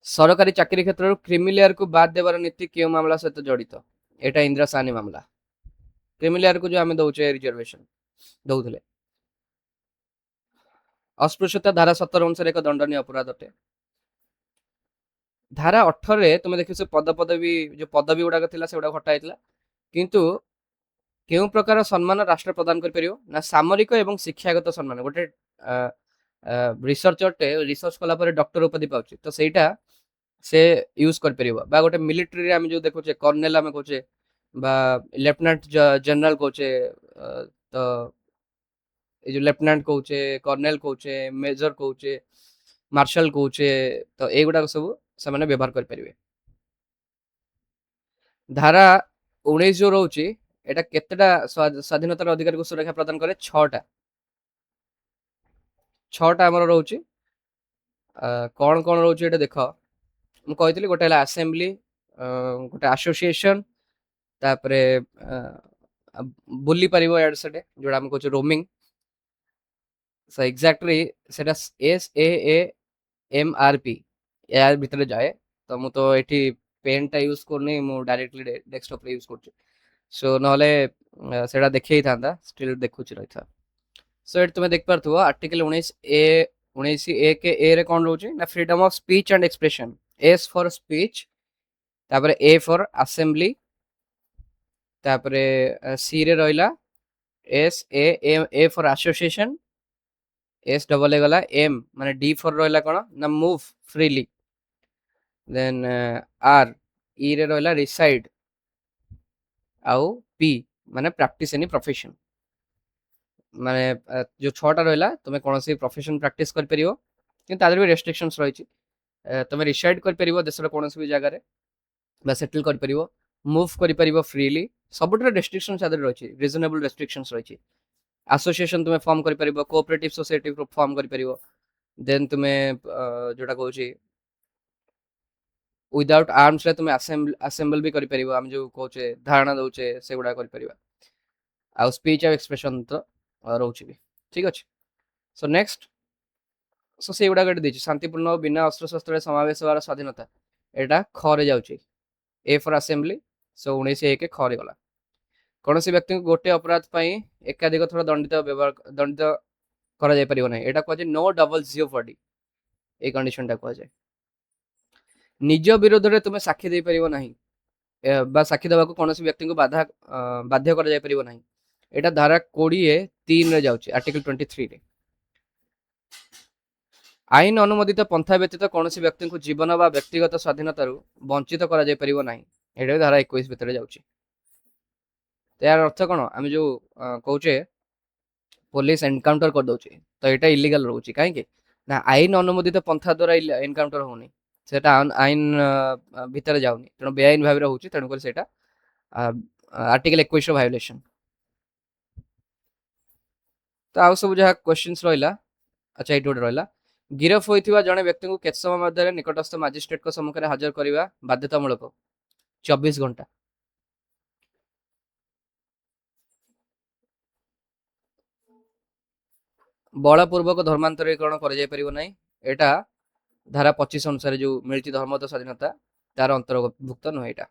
[SPEAKER 1] सरकारी चाकरी क्षेत्र क्रिमिलेयर को बाद देवार नीति केउ मामला सहित जड़ित एटा इंदिरा साहनी मामला क्रिमिलेयर को जो आम दौचे रिजर्वेशन दौले अस्पृश्यता धारा 17 अनुसार एक दंडनीय अपराध अटे। धारा 18 रे तुम देखियो पदपदवी जो पदवी गुड़ाक थिला से गुड़ा हटा हेतला किंतु केउ प्रकार सम्मान राष्ट्र प्रदान कर परियो ना सामरिक एवं शिक्षागत सम्मान गोटे रिसर्चरटे रिसर्च कला पर डॉक्टर उपाधि पाउची तो सेटा से यूज कर परियो बा गोटे मिलिटरी रे हम जो देखोचे कर्नेल हम कहचे बा लेफ्टिनेंट जनरल कहचे तो ए जो लेफ्टिनेंट कहचे कर्नेल कहचे मेजर कहचे मार्शल कहचे तो ए गुडा सब से माने व्यवहार कर परिवे। धारा 19 जो रोची एटा केतेटा स्वाधीनतार अधिकार को सुरक्षा प्रदान करे 6टा हमर रोची कौन कौन रोची एटा देखो मु कहइतली गोटे हला असेंबली गोटे एसोसिएशन तापरे बुली परिबो एड सेटे जोडा हम कहछ रोमिंग सो एग्जैक्टली सेटा SAAMRP यार भीतर जाए तो मु तो एठी पेन टा यूज करनी मु डायरेक्टली डेस्कटॉप रे यूज करछ सो नहले सेटा देखै थांदा स्टिल देखुछ रहिथा। सो एट तुमे देख पारथुव आर्टिकल 19A के ए रे कोन रहउची ना freedom of speech and expression S for speech तापरे ए फॉर असेंबली तापरे सी रे रहला A for association S double A गला एम माने डी फॉर रहला कोन ना move freely then R E रे रहला रिसाइड आउ पी माने प्रैक्टिस एनी प्रोफेशन माने जो 6टा रहला तुमे कोनसी प्रोफेशन प्रैक्टिस कर परियो किंतु तादर भी रेस्ट्रिक्शंस रहिछि तुमे रिसाइड कर परियो देशर कोनसी भी जगह रे बा सेटल कर परियो मूव कर परियो फ्रीली सबुटर रेस्ट्रिक्शंस तादर रहिछि रीजनेबल रेस्ट्रिक्शंस रहिछि। एसोसिएशन तुमे फॉर्म कर परियो कोऑपरेटिव सोसाइटी फॉर्म कर परियो देन तुमे जोटा कहउछि विदाउट आर्म्स रे तुमे असेंबल भी करि परिबो हम जो कहउचे धारणा दउचे से गुडा करि परिबा आ स्पीच आ एक्सप्रेशन तो रहउछि भी ठीक अछि। सो नेक्स्ट सो से गुडा गड दिछि शांतिपूर्ण बिना अस्त्र शस्त्र रे समावेश होवार स्वाधीनता एटा ख रे जाउछि ए फॉर असेंबली सो 19 के ख रे गला कोनोसी व्यक्ति को गोटे अपराध पई एकाधिक थोड़ा दंडित କରାଯାଇ ପାରିବ ନାହିଁ। ଏଇଟା କୁହାଯାଏ नो ଡବଲ ଜିଓ ବଡି। ଏଇ କଣ୍ଡିସନଟା କୁହାଯାଏ। ନିଜ ବିରୋଧରେ ତୁମେ ସାକ୍ଷୀ ଦେଇପାରିବ ନାହିଁ ବା ସାକ୍ଷୀ ଦେବାକୁ କୌଣସି ବ୍ୟକ୍ତିଙ୍କୁ ବାଧ୍ୟ କରାଯାଇପାରିବ ନାହିଁ। ଏଇଟା ଧାରା 20(3) ରେ ଯାଉଛି, ଆର୍ଟିକଲ 23 ରେ। ଆଇନ ଅନୁମୋଦିତ ପନ୍ଥା ବ୍ୟତୀତ କୌଣସି ବ୍ୟକ୍ତିଙ୍କୁ ଜୀବନ ବା ବ୍ୟକ୍ତିଗତ ସ୍ୱାଧୀନତାରୁ ବଞ୍ଚିତ କରାଯାଇପାରିବ ନାହିଁ। ଏଇଟା ବି ଧାରା 21 ଭିତରେ ଯାଉଛି। ଏହାର ଅର୍ଥ କ'ଣ? ଆମେ ଯୋଉ କହୁଛେ ପୋଲିସ ଏନକାଉଣ୍ଟର କରିଦଉଛି, ତ ଏଇଟା ଇଲିଗାଲ ରହୁଛି। କାହିଁକି ନା ଆଇନ ଅନୁମୋଦିତ ପନ୍ଥା ଦ୍ୱାରା ଏନକାଉଣ୍ଟର ହଉନି, ସେଟା ଆଇନ ଭିତରେ ଯାଉନି, ତେଣୁ ବେଆଇନ ଭାବରେ ହଉଛି। ତେଣୁକରି ସେଇଟା ଆର୍ଟିକଲ 21 ର ଭାয়োଲେସନ। ତ ଆଉ ସବୁ ଯାହା କ୍ୱେଶ୍ଚିନ୍ସ ରହିଲା, ଆଚ୍ଛା ଏଇଠି ଗୋଟେ ରହିଲା, ଗିରଫ ହୋଇଥିବା ଜଣେ ବ୍ୟକ୍ତିଙ୍କୁ କେତେ ସମୟ ମଧ୍ୟରେ ନିକଟସ୍ଥ ମାଜିଷ୍ଟ୍ରେଟଙ୍କ ସମ୍ମୁଖରେ ହାଜର କରିବା ବାଧ୍ୟତାମୂଳକ? 24 ଘଣ୍ଟା। ବଳପୂର୍ବକ ଧର୍ମାନ୍ତରୀକରଣ କରାଯାଇପାରିବ ନାହିଁ। ଏଇଟା ଧାରା 25 ଅନୁସାରେ ଯୋଉ ମିଳିଛି ଧର୍ମଗତ ସ୍ୱାଧୀନତା, ତାର ଅନ୍ତର୍ଭୁକ୍ତ ନୁହେଁ। ଏଇଟା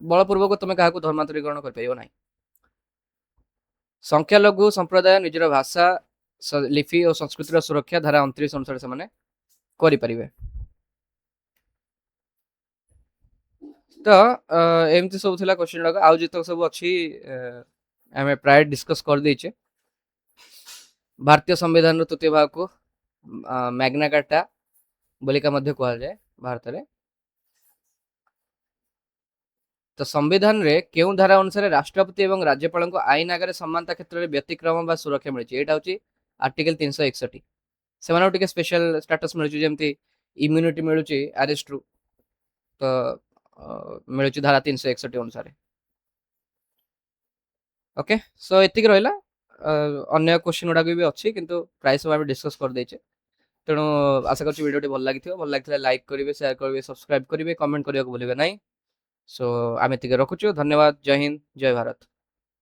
[SPEAKER 1] ବଳପୂର୍ବକ ତମେ କାହାକୁ ଧର୍ମାନ୍ତରୀକରଣ କରିପାରିବ ନାହିଁ। ସଂଖ୍ୟାଲଘୁ ସମ୍ପ୍ରଦାୟ ନିଜର ଭାଷା, ଲିପି ଓ ସଂସ୍କୃତିର ସୁରକ୍ଷା ଧାରା 29 ଅନୁସାରେ ସେମାନେ କରିପାରିବେ। ତ ଏମିତି ସବୁ ଥିଲା କ୍ୱେଶ୍ଚିନ୍ ଗୁଡାକ। ଆଉ ଯେତକ ସବୁ ଅଛି ଆମେ ପ୍ରାୟ ଡିସ୍କସ୍ କରିଦେଇଛେ। ଭାରତୀୟ ସମ୍ବିଧାନର ତୃତୀୟ ଭାଗକୁ ମ୍ୟାଗ୍ନା କାର୍ଟା ବୋଲିକା ମଧ୍ୟ କୁହାଯାଏ ଭାରତରେ। ତ ସମ୍ବିଧାନରେ କେଉଁ ଧାରା ଅନୁସାରେ ରାଷ୍ଟ୍ରପତି ଏବଂ ରାଜ୍ୟପାଳଙ୍କୁ ଆଇନ ଆଗରେ ସମାନତା କ୍ଷେତ୍ରରେ ବ୍ୟତିକ୍ରମ ବା ସୁରକ୍ଷା ମିଳିଛି? ଏଇଟା ହଉଛି ଆର୍ଟିକଲ 361। ସେମାନଙ୍କୁ ଟିକେ ସ୍ପେଶାଲ ଷ୍ଟାଟସ୍ ମିଳୁଛି, ଯେମିତି ଇମ୍ୟୁନିଟି ମିଳୁଛି ଆରେଷ୍ଟରୁ, ତ ମିଳୁଛି ଧାରା 361 ଅନୁସାରେ। ଓକେ, ସୋ ଏତିକି ରହିଲା। ଅନ୍ୟ କ୍ୱେଶ୍ଚିନ୍ ଗୁଡାକ ବି ଅଛି, କିନ୍ତୁ ପ୍ରାୟ ସବୁ ଆମେ ଡିସ୍କସ୍ କରିଦେଇଛେ। ତେଣୁ ଆଶା କରୁଛି ଭିଡ଼ିଓଟି ଭଲ ଲାଗିଥିବ। ଭଲ ଲାଗିଥିଲେ ଲାଇକ୍ କରିବେ, ସେୟାର କରିବେ, ସବସ୍କ୍ରାଇବ୍ କରିବେ, କମେଣ୍ଟ କରିବାକୁ ଭୁଲିବେ ନାହିଁ। ସୋ ଆମେ ଏତିକି ରଖୁଛୁ। ଧନ୍ୟବାଦ। ଜୟ ହିନ୍ଦ, ଜୟ ଭାରତ।